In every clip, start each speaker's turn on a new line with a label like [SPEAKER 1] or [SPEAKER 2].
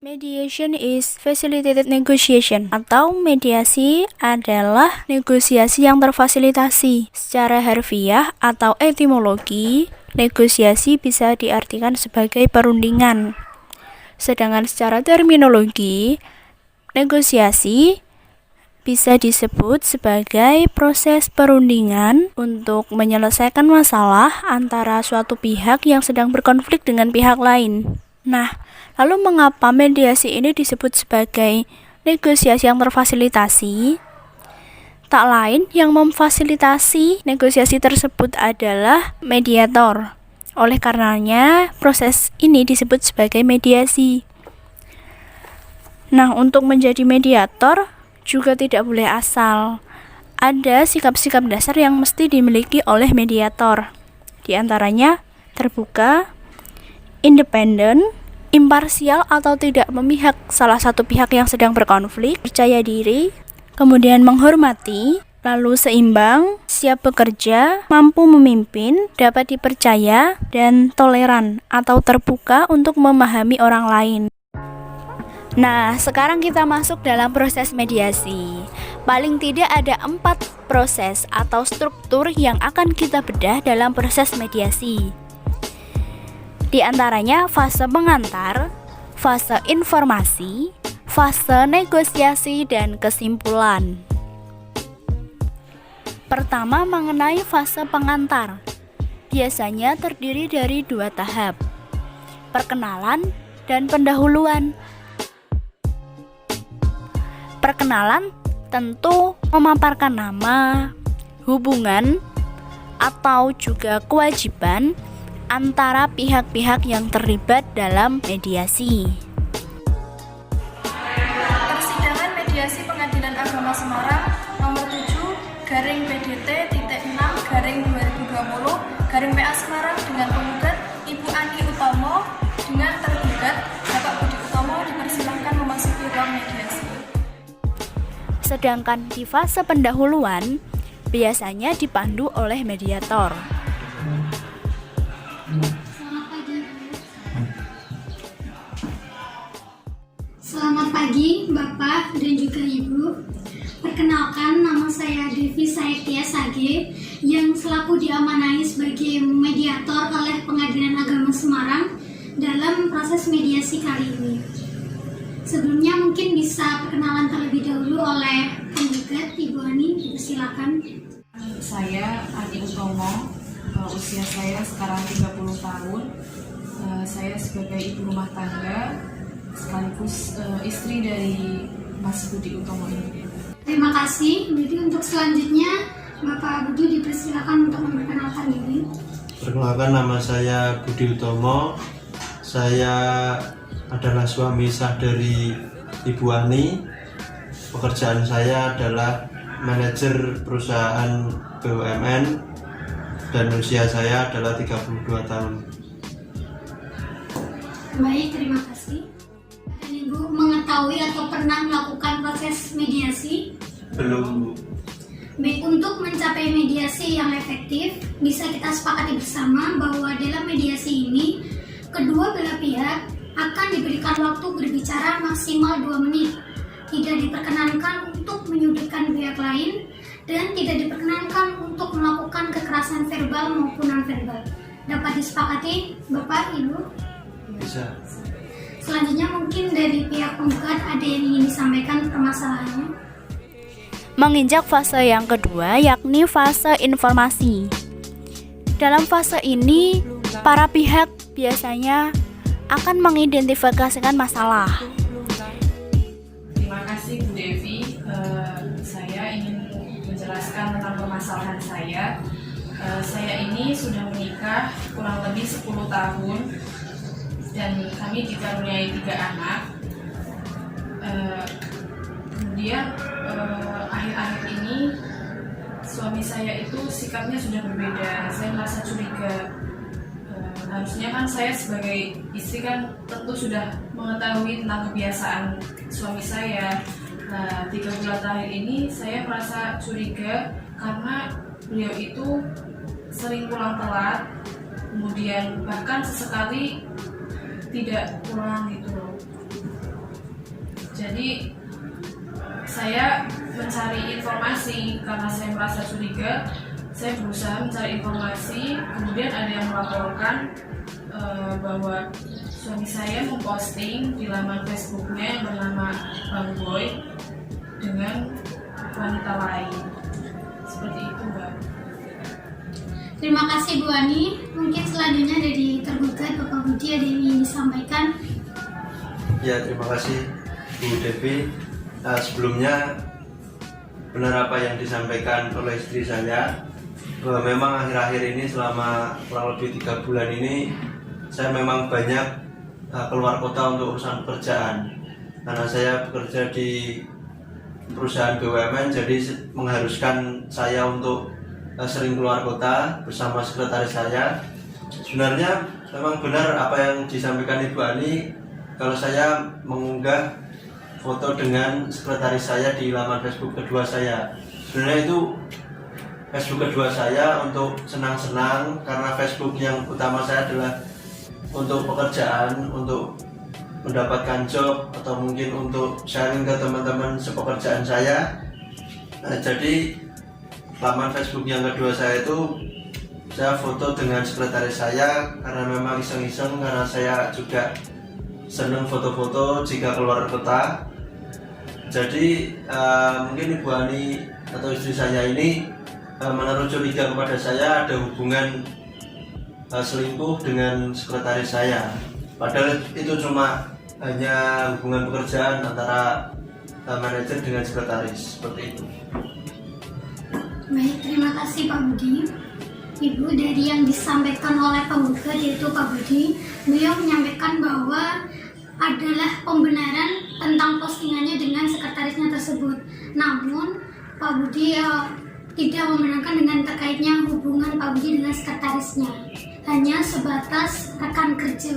[SPEAKER 1] Mediation is facilitated negotiation atau mediasi adalah negosiasi yang terfasilitasi. Secara harfiah atau etimologi, negosiasi bisa diartikan sebagai perundingan. Sedangkan secara terminologi, negosiasi bisa disebut sebagai proses perundingan untuk menyelesaikan masalah antara suatu pihak yang sedang berkonflik dengan pihak lain. Nah, lalu mengapa mediasi ini disebut sebagai negosiasi yang terfasilitasi? Tak lain yang memfasilitasi negosiasi tersebut adalah mediator. Oleh karenanya, proses ini disebut sebagai mediasi. Nah, untuk menjadi mediator juga tidak boleh asal. Ada sikap-sikap dasar yang mesti dimiliki oleh mediator. Di antaranya terbuka, independen, imparsial atau tidak memihak salah satu pihak yang sedang berkonflik, percaya diri, kemudian menghormati, lalu seimbang, siap bekerja, mampu memimpin, dapat dipercaya, dan toleran atau terbuka untuk memahami orang lain. Nah, sekarang kita masuk dalam proses mediasi. Paling tidak ada 4 proses atau struktur yang akan kita bedah dalam proses mediasi. Di antaranya fase pengantar, fase informasi, fase negosiasi, dan kesimpulan. Pertama, mengenai fase pengantar. Biasanya terdiri dari 2 tahap, perkenalan dan pendahuluan. Perkenalan tentu memaparkan nama, hubungan, atau juga kewajiban antara pihak-pihak yang terlibat dalam mediasi.
[SPEAKER 2] Persidangan Mediasi Pengadilan Agama Semarang nomor 7/6/6/2020 Semarang dengan penggugat Ibu Ani Utomo dengan tergugat Bapak Budi Utomo dipersilahkan memasuki ruang mediasi.
[SPEAKER 1] Sedangkan di fase pendahuluan biasanya dipandu oleh mediator.
[SPEAKER 3] Selamat pagi Bapak dan juga Ibu. Perkenalkan, nama saya Devi Saetia Sage yang selaku diamanahi sebagai mediator oleh Pengadilan Agama Semarang dalam proses mediasi kali ini. Sebelumnya mungkin bisa perkenalan terlebih dahulu oleh penggugat Ibu Ani, dipersilakan.
[SPEAKER 4] Saya Ani Utomo, usia saya sekarang 30 tahun. Saya sebagai ibu rumah tangga sekaligus istri dari Mas Budi Utomo ini.
[SPEAKER 3] Terima kasih. Jadi untuk selanjutnya Bapak Budi dipersilakan untuk memperkenalkan diri.
[SPEAKER 5] Perkenalkan, nama saya Budi Utomo. Saya adalah suami sah dari Ibu Ani. Pekerjaan saya adalah manajer perusahaan BUMN dan usia saya adalah 32 tahun.
[SPEAKER 3] Baik, terima kasih. Dan Ibu mengetahui atau pernah melakukan proses mediasi?
[SPEAKER 5] Belum.
[SPEAKER 3] Baik, untuk mencapai mediasi yang efektif, bisa kita sepakati bersama bahwa dalam mediasi ini kedua belah pihak akan diberikan waktu berbicara maksimal 2 menit. Tidak diperkenankan untuk menyudutkan pihak lain dan tidak diperkenankan untuk melakukan kekerasan verbal maupun non-verbal. Dapat disepakati, Bapak, Ibu?
[SPEAKER 5] Bisa.
[SPEAKER 3] Selanjutnya mungkin dari pihak penggugat ada yang ingin disampaikan permasalahannya.
[SPEAKER 1] Menginjak fase yang kedua, yakni fase informasi. Dalam fase ini, para pihak biasanya akan mengidentifikasikan masalah.
[SPEAKER 4] Terima kasih Bu Devi. Saya ingin menjelaskan tentang permasalahan saya. Saya ini sudah menikah kurang lebih 10 tahun dan kami dikaruniai 3 anak. Kemudian akhir-akhir ini suami saya itu sikapnya sudah berbeda. Saya merasa curiga. Harusnya kan saya sebagai istri kan tentu sudah mengetahui tentang kebiasaan suami saya. Nah, 3 bulan terakhir ini saya merasa curiga karena beliau itu sering pulang telat, kemudian bahkan sesekali tidak pulang gitu loh. Jadi saya mencari informasi karena saya merasa curiga. Saya berusaha mencari informasi, kemudian ada yang melaporkan bahwa suami saya memposting di laman Facebooknya yang bernama Bang Boy dengan wanita lain. Seperti itu, Mbak.
[SPEAKER 3] Terima kasih Bu Ani. Mungkin selanjutnya dari tergugat Bapak Budi ada yang ingin disampaikan.
[SPEAKER 5] Ya, terima kasih Bu Devi. Sebelumnya benar apa yang disampaikan oleh istri saya, bahwa memang akhir-akhir ini selama kurang lebih 3 bulan ini saya memang banyak keluar kota untuk urusan pekerjaan. Karena saya bekerja di perusahaan BUMN, jadi mengharuskan saya untuk sering keluar kota bersama sekretaris saya. Sebenarnya memang benar apa yang disampaikan Ibu Ani, kalau saya mengunggah foto dengan sekretaris saya di laman Facebook kedua saya. Sebenarnya itu Facebook kedua saya untuk senang-senang, karena Facebook yang utama saya adalah untuk pekerjaan, untuk mendapatkan job atau mungkin untuk sharing ke teman-teman sepekerjaan saya. Jadi laman Facebook yang kedua saya itu saya foto dengan sekretaris saya karena memang iseng-iseng, karena saya juga senang foto-foto jika keluar kota. Jadi mungkin Ibu Ani atau istri saya ini menaruh curiga kepada saya ada hubungan selingkuh dengan sekretaris saya. Padahal itu cuma hanya hubungan pekerjaan antara manajer dengan sekretaris, seperti itu.
[SPEAKER 3] Baik, terima kasih Pak Budi. Ibu, dari yang disampaikan oleh penggugat yaitu Pak Budi, beliau menyampaikan bahwa adalah pembenaran tentang postingannya dengan sekretarisnya tersebut. Namun Pak Budi tidak membenarkan dengan terkaitnya hubungan Pak Budi dengan sekretarisnya, hanya sebatas rekan kerja.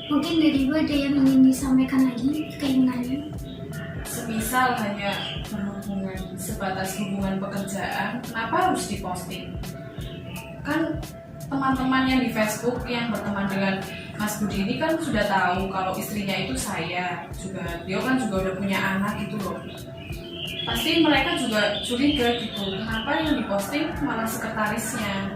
[SPEAKER 3] Mungkin dari Ibu ada yang ingin disampaikan lagi keinginannya?
[SPEAKER 4] Semisal hanya berhubungan sebatas hubungan pekerjaan, kenapa harus diposting? Kan teman-teman yang di Facebook yang berteman dengan Mas Budi ini kan sudah tahu kalau istrinya itu saya juga. Dia kan juga udah punya anak itu loh. Pasti mereka juga curiga gitu, kenapa yang diposting malah sekretarisnya?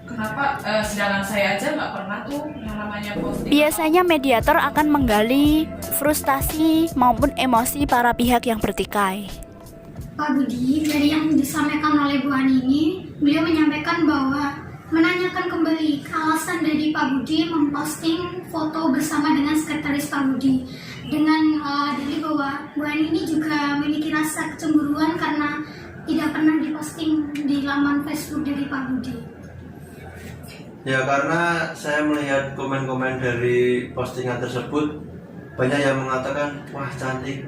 [SPEAKER 4] Kenapa sedangkan saya aja nggak pernah tuh yang namanya posting.
[SPEAKER 1] Biasanya mediator akan menggali frustasi maupun emosi para pihak yang bertikai.
[SPEAKER 3] Pak Budi, dari yang disampaikan oleh Bu Ani ini, beliau menyampaikan bahwa menanyakan kembali alasan dari Pak Budi memposting foto bersama dengan sekretaris Pak Budi, dengan dalil bahwa Bu Ani ini juga memiliki rasa kecemburuan karena tidak pernah diposting di laman Facebook dari Pak Budi.
[SPEAKER 5] Ya, karena saya melihat komen-komen dari postingan tersebut, banyak yang mengatakan wah cantik.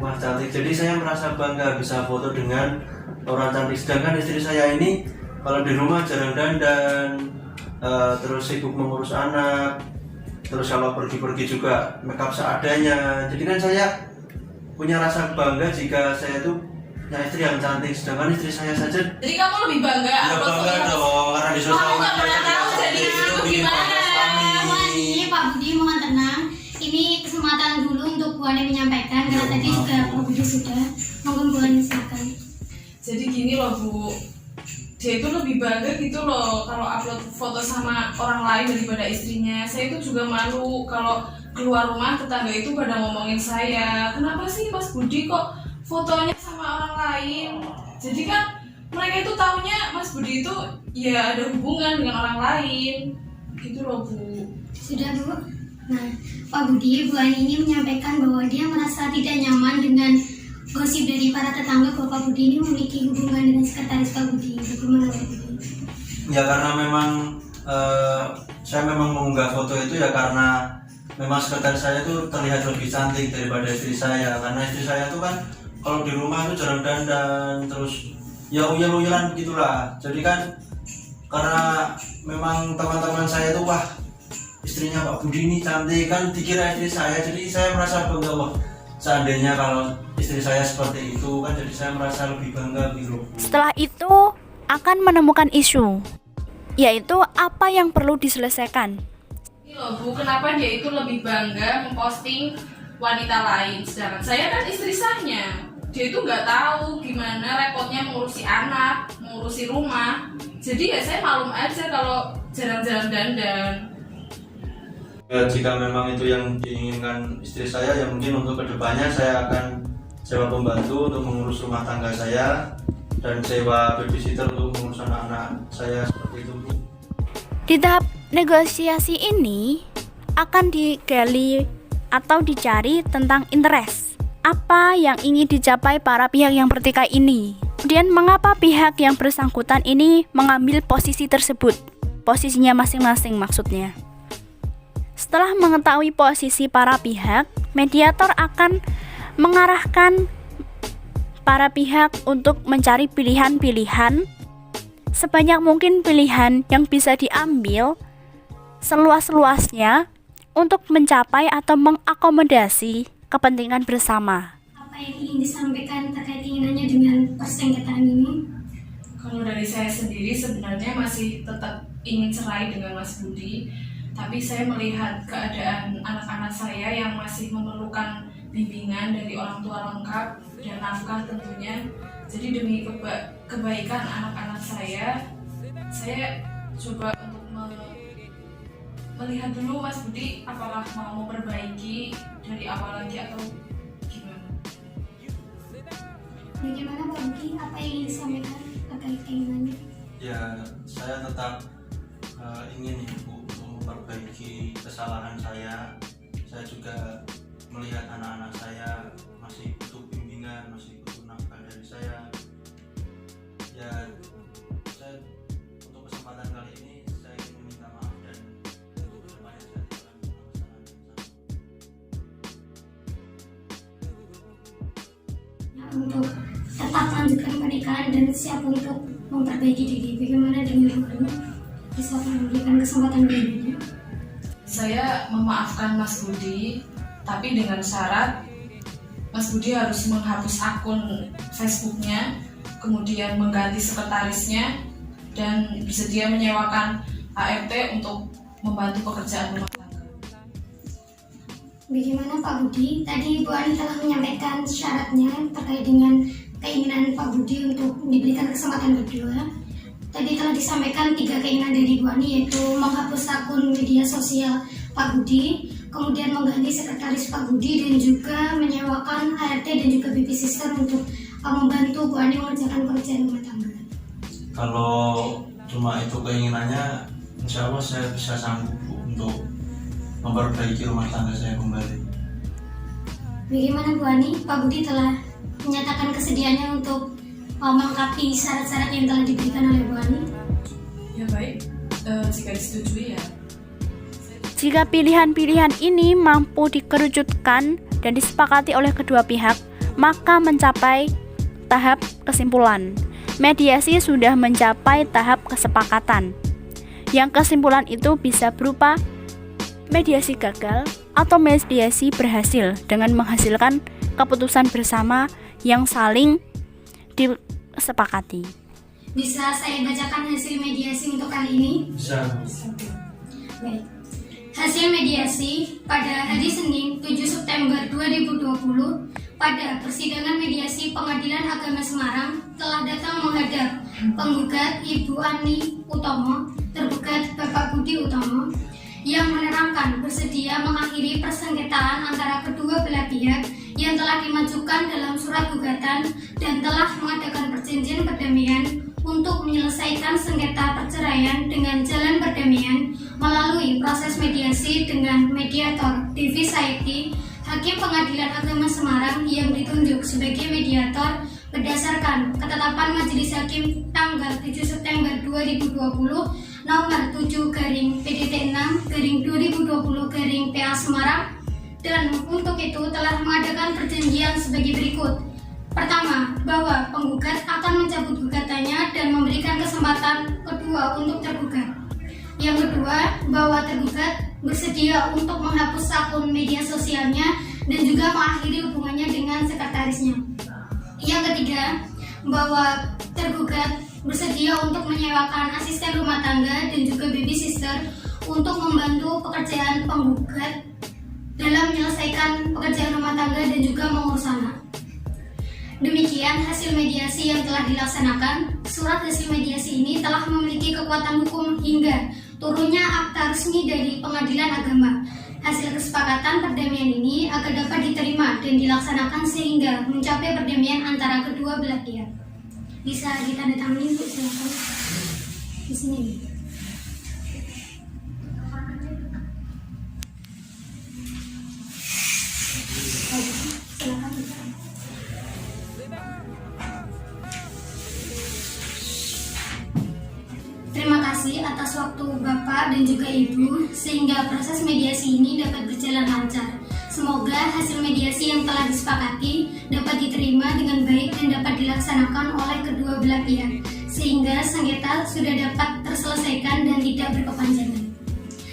[SPEAKER 5] Jadi saya merasa bangga bisa foto dengan orang cantik. Sedangkan istri saya ini kalau di rumah jarang dandan, terus sibuk mengurus anak, terus kalau pergi-pergi juga makeup seadanya. Jadi kan saya punya rasa bangga jika saya tuh punya istri yang cantik, sedangkan istri saya saja.
[SPEAKER 4] Jadi kamu lebih bangga?
[SPEAKER 5] Ya bangga dong, karena di sosial
[SPEAKER 4] Kamu nggak
[SPEAKER 5] media
[SPEAKER 4] pernah tahu jadi
[SPEAKER 5] itu
[SPEAKER 4] itu
[SPEAKER 5] bikin
[SPEAKER 4] gimana?
[SPEAKER 5] bangga kami.
[SPEAKER 3] Pak Budi mohon tenang. Ini kesempatan dulu untuk Bu Ani menyampaikan karena tadi juga Pak Budi sudah. Monggo Bu Ani silakan.
[SPEAKER 4] Jadi gini loh Bu, dia itu lebih bangga gitu loh kalau upload foto sama orang lain daripada istrinya. Saya itu juga malu kalau keluar rumah tetangga itu pada ngomongin saya, kenapa sih Mas Budi kok fotonya sama orang lain. Jadi kan mereka itu taunya Mas Budi itu ya ada hubungan dengan orang lain gitu loh Bu.
[SPEAKER 3] Sudah Bu. Nah, Pak Budi, Bu Ani ini menyampaikan bahwa dia merasa tidak nyaman dengan gosip dari para tetangga bahwa Pak Budi ini memiliki hubungan dengan sekretaris Pak Budi. Bagaimana Pak Budi?
[SPEAKER 5] Ya karena memang saya memang mengunggah foto itu ya karena memang sekretaris saya itu terlihat lebih cantik daripada istri saya. Karena istri saya itu kan kalau di rumah itu jarang dandan, terus ya uyel-uyelan begitulah. Jadi kan karena memang teman-teman saya itu wah istrinya Pak Budi ini cantik, kan dikira istri saya. Jadi saya merasa bangga, wah seandainya kalau istri saya seperti itu kan, jadi saya merasa lebih bangga gitu.
[SPEAKER 1] Setelah itu akan menemukan isu, yaitu apa yang perlu diselesaikan.
[SPEAKER 4] Ini loh Bu, kenapa dia itu lebih bangga memposting wanita lain, sedangkan saya kan istri sahnya. Dia itu nggak tahu gimana repotnya mengurusi anak, mengurusi rumah. Jadi ya saya maklum aja kalau jarang-jarang dandan.
[SPEAKER 5] Ya, jika memang itu yang diinginkan istri saya, ya mungkin untuk kedepannya saya akan sewa pembantu untuk mengurus rumah tangga saya dan sewa babysitter untuk mengurus anak-anak saya, seperti itu, Bu.
[SPEAKER 1] Di tahap negosiasi ini akan digali atau dicari tentang interest. Apa yang ingin dicapai para pihak yang bertikai ini? Kemudian mengapa pihak yang bersangkutan ini mengambil posisi tersebut? Posisinya masing-masing maksudnya. Setelah mengetahui posisi para pihak, mediator akan mengarahkan para pihak untuk mencari pilihan-pilihan sebanyak mungkin, pilihan yang bisa diambil seluas-luasnya untuk mencapai atau mengakomodasi kepentingan bersama.
[SPEAKER 3] Apa yang ingin disampaikan terkait keinginannya dengan persengketaan ini?
[SPEAKER 4] Kalau dari saya sendiri sebenarnya masih tetap ingin cerai dengan Mas Budi, tapi saya melihat keadaan anak-anak saya yang masih memerlukan bimbingan dari orang tua lengkap dan nafkah tentunya. Jadi demi kebaikan anak-anak saya coba untuk melihat dulu Mas Budi apakah mau memperbaiki dari awal lagi atau gimana.
[SPEAKER 3] Bagaimana Pak Budi? Apa yang ingin disampaikan terkait keinginannya?
[SPEAKER 5] Ya, saya tetap ingin Ibu untuk memperbaiki kesalahan saya. Saya juga melihat anak-anak saya masih butuh bimbingan, masih butuh nafkah dari saya. Ya, saya untuk kesempatan kali ini saya ingin meminta maaf dan untuk kedepannya saya tidak akan mengulang kesalahan yang sama.
[SPEAKER 3] Nah, untuk tetap lanjutkan pernikahan dan siap untuk memperbaiki diri. Bagaimana dengan Ibu? Bisa memberikan kesempatan berikutnya?
[SPEAKER 4] Saya memaafkan Mas Budi, tapi dengan syarat Mas Budi harus menghapus akun Facebooknya, kemudian mengganti sekretarisnya, dan bersedia menyewakan ART untuk membantu pekerjaan rumah tangga.
[SPEAKER 3] Bagaimana Pak Budi? Tadi Bu Ani telah menyampaikan syaratnya terkait dengan keinginan Pak Budi untuk diberikan kesempatan kedua. Tadi telah disampaikan 3 keinginan dari Bu Ani, yaitu menghapus akun media sosial Pak Budi, kemudian mengganti sekretaris Pak Budi, dan juga menyewakan ART dan juga baby sister untuk membantu Bu Ani mengerjakan pekerjaan rumah tangga.
[SPEAKER 5] Kalau cuma itu keinginannya, insya Allah saya bisa sanggup, Bu, untuk memperbaiki rumah tangga saya kembali.
[SPEAKER 3] Bagaimana Bu Ani? Pak Budi telah menyatakan kesediaannya untuk melengkapi syarat-syarat yang telah diberikan oleh Bu Ani.
[SPEAKER 4] Ya baik, jika disetujui ya.
[SPEAKER 1] Jika pilihan-pilihan ini mampu dikerucutkan dan disepakati oleh kedua pihak, maka mencapai tahap kesimpulan. Mediasi sudah mencapai tahap kesepakatan. Yang kesimpulan itu bisa berupa mediasi gagal atau mediasi berhasil dengan menghasilkan keputusan bersama yang saling disepakati.
[SPEAKER 3] Bisa saya bacakan hasil mediasi untuk kali ini?
[SPEAKER 5] Bisa.
[SPEAKER 3] Baik. Hasil mediasi pada hari Senin 7 September 2020 pada persidangan mediasi Pengadilan Agama Semarang telah datang menghadap penggugat Ibu Ani Utomo, tergugat Bapak Budi Utomo, yang menerangkan bersedia mengakhiri persengketaan antara kedua belah pihak yang telah dimajukan dalam surat gugatan dan telah mengadakan perjanjian perdamaian untuk menyelesaikan sengketa perceraian dengan jalan perdamaian melalui proses mediasi dengan mediator Devi Saiti, Hakim Pengadilan Agama Semarang yang ditunjuk sebagai mediator berdasarkan ketetapan Majelis Hakim tanggal 7 September 2020 nomor 7/PDT6/2020/PA Semarang, dan untuk itu telah mengadakan perjanjian sebagai berikut. Pertama, bahwa penggugat akan mencabut gugatannya dan memberikan kesempatan kedua untuk tergugat. Yang kedua, bahwa tergugat bersedia untuk menghapus akun media sosialnya dan juga mengakhiri hubungannya dengan sekretarisnya. Yang ketiga, bahwa tergugat bersedia untuk menyewakan asisten rumah tangga dan juga baby sister untuk membantu pekerjaan penggugat dalam menyelesaikan pekerjaan rumah tangga dan juga mengurus anak. Demikian hasil mediasi yang telah dilaksanakan. Surat hasil mediasi ini telah memiliki kekuatan hukum hingga turunnya akta resmi dari Pengadilan Agama. Hasil kesepakatan perdamaian ini agar dapat diterima dan dilaksanakan sehingga mencapai perdamaian antara kedua belah pihak. Bisa ditandatangani, Bu, silakan. Di sini. Silakan. Terima kasih atas waktu Bapak dan juga Ibu sehingga proses mediasi ini dapat berjalan lancar. Semoga hasil mediasi yang telah disepakati dapat diterima dengan baik dan dapat dilaksanakan oleh kedua belah pihak sehingga sengketa sudah dapat terselesaikan dan tidak berkepanjangan.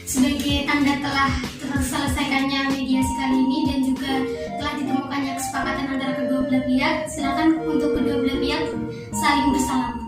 [SPEAKER 3] Sebagai tanda telah terselesaikannya mediasi kali ini dan juga telah ditemukannya kesepakatan antara kedua belah pihak, silakan untuk kedua belah pihak saling bersalam.